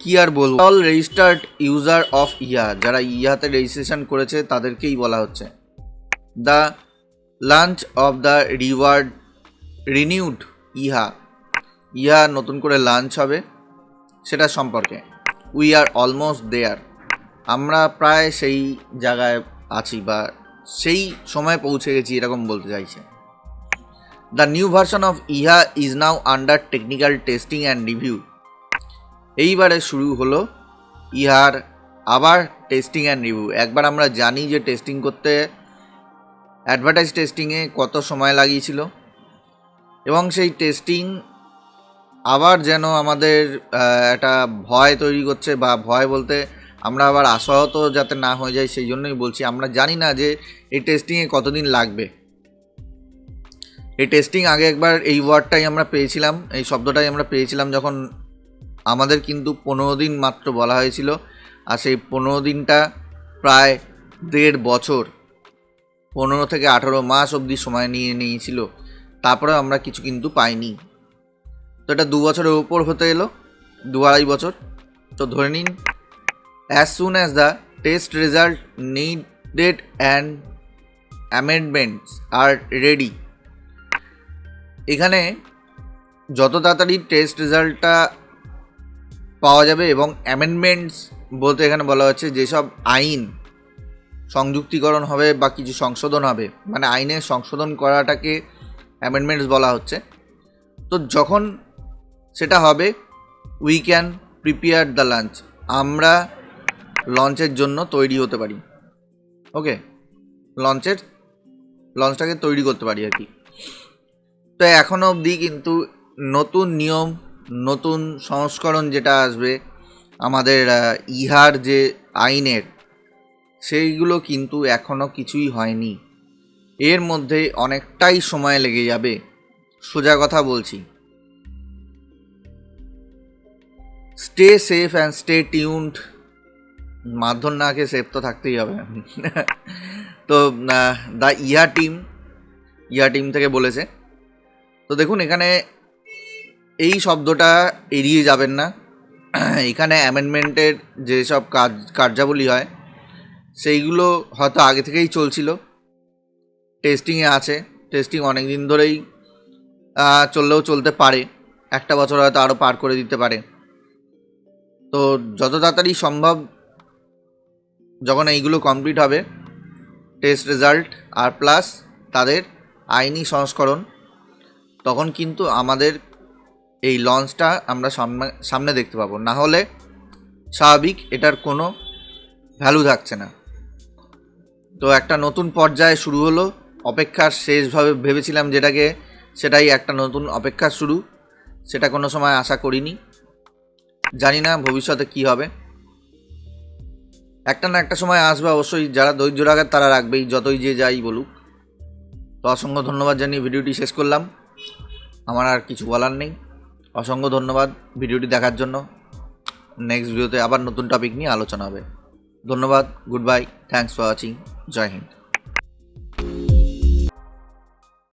কি আর বলবো, all registered user of ইহা, যারা ইহাতে রেজিস্ট্রেশন করেছে তাদেরকেই বলা হচ্ছে। The launch of the reward renewed ইহা নতুন করে লঞ্চ হবে সেটা সম্পর্কে। উই আর অলমোস্ট দেয়ার, আমরা প্রায় সেই জায়গায় আছি বা সেই সময় পৌঁছে গেছি এরকম বলতে চাইছে। দ্য নিউ ভার্সন অফ ইহা is now under technical testing and review. এইবারে শুরু হলো ইহার আবার টেস্টিং অ্যান্ড রিভিউ। একবার আমরা জানি যে টেস্টিং করতে অ্যাডভার্টাইজ টেস্টিংয়ে কত সময় লাগিয়েছিল, এবং সেই টেস্টিং আবার যেন আমাদের একটা ভয় তৈরি করছে, বা ভয় বলতে আমরা আবার আশাহত যাতে না হয়ে যায় সেই জন্যই বলছি। আমরা জানি না যে এই টেস্টিংয়ে কতদিন লাগবে। এই টেস্টিং আগে একবার এই ওয়ার্ডটাই আমরা পেয়েছিলাম, এই শব্দটাই আমরা পেয়েছিলাম যখন আমাদের কিন্তু 15 দিন মাত্র বলা হয়েছিল, আর সেই 15 দিনটা প্রায় 1.5 বছর, 15 থেকে 18 মাস অবধি সময় নিয়েছিল। তারপরে আমরা কিছু কিন্তু পাইনি। তো এটা 2 বছরের উপর হতে এলো, 2-2.5 বছর। তো ধরে নিন as soon as the test result needed and amendments are ready. এখানে যত তাড়াতাড়ি টেস্ট রেজাল্টটা পাওয়া যাবে, এবং অ্যামেন্ডমেন্টস বলতে এখানে বলা হচ্ছে যেসব আইন সংযুক্তিকরণ হবে বা কিছু সংশোধন হবে, মানে আইনে সংশোধন করাটাকে অ্যামেন্ডমেন্টস বলা হচ্ছে। তো যখন সেটা হবে we can prepare the launch, আমরা লঞ্চের জন্য তৈরি হতে পারি। ওকে, লঞ্চটাকে তৈরি করতে পারি আর কি। তো এখনও অবধি কিন্তু নতুন নিয়ম, নতুন সংস্করণ যেটা আসবে আমাদের ইহার যে আইনের, সেইগুলো কিন্তু এখনও কিছুই হয়নি। এর মধ্যে অনেকটাই সময় লেগে যাবে, সোজা কথা বলছি। Stay safe and stay tuned. মারধর না খেয়ে সেফ তো থাকতেই হবে। তো দ্য ইহা টিম থেকে বলেছে। তো দেখুন এখানে এই শব্দটা এড়িয়ে যাবেন না। এখানে অ্যামেন্ডমেন্টের যেসব কার্যাবলী হয় সেইগুলো হয়তো আগে থেকেই চলছিল, টেস্টিংয়ে আছে। টেস্টিং অনেক দিন ধরেই চললেও চলতে পারে, 1 বছর হয়তো আরও পার করে দিতে পারে। তো যত তাড়াতাড়ি সম্ভব যখন এইগুলো কমপ্লিট হবে, টেস্ট রেজাল্ট আর প্লাস তাদের আইনি সংস্করণ, তখন কিন্তু আমাদের এই লঞ্চটা আমরা সামনে দেখতে পাবো। না হলে স্বাভাবিক এটার কোনো ভ্যালু থাকছে না। তো একটা নতুন পর্যায়ে শুরু হলো, অপেক্ষার শেষভাবে ভেবেছিলাম যেটাকে, সেটাই একটা নতুন অপেক্ষার শুরু। সেটা কোনো সময় আশা করিনি, জানি না ভবিষ্যতে কি হবে। একটা না একটা সময় আসবে অবশ্যই, যারা ধৈর্য রাখার তারা রাখবেই, যতই যে যাই বলুক। তো অসংখ্য ধন্যবাদ জানিয়ে ভিডিওটি শেষ করলাম, আমার আর কিছু বলার নেই। অসংখ্য ধন্যবাদ ভিডিওটি দেখার জন্য। নেক্সট ভিডিওতে আবার নতুন টপিক নিয়ে আলোচনা হবে। ধন্যবাদ, goodbye, thanks for watching, জয় হিন্দ।